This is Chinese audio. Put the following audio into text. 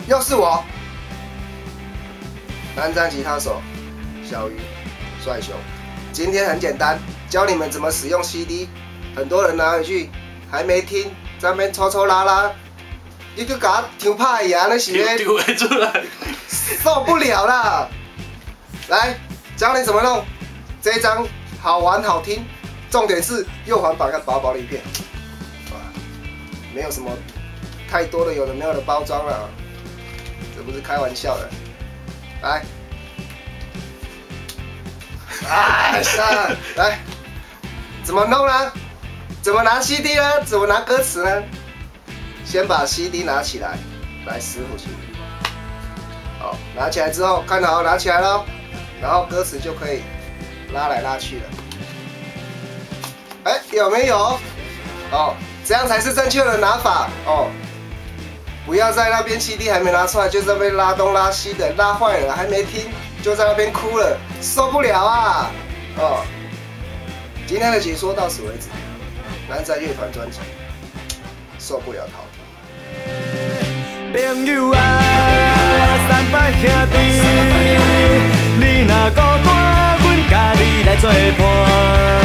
又是我，南山吉他手小鱼帅兄。今天很简单，教你们怎么使用 CD。很多人拿回去还没听，在那边抽抽拉拉，你就给他丢怕呀，那是丢出来，受不了啦！来，教你怎么弄，这一张好玩好听，重点是右环保，看薄薄的一片，没有什么太多的有的没有的包装了，这不是开玩笑的。来，来，怎么弄呢？怎么拿 CD 呢？怎么拿歌词呢？先把 CD 拿起来，来师傅去。好，拿起来之后，看好，拿起来咯，然后歌词就可以拉来拉去了。哎，有没有？哦，这样才是正确的拿法哦。不要在那边 CD 还没拿出来，就在那边拉东拉西的，拉坏了还没听，就在那边哭了，受不了啊！哦，今天的解说到此为止。南山乐团专辑，受不了逃脱。朋友啊，三拜兄弟，你若孤单，阮甲你来作伴。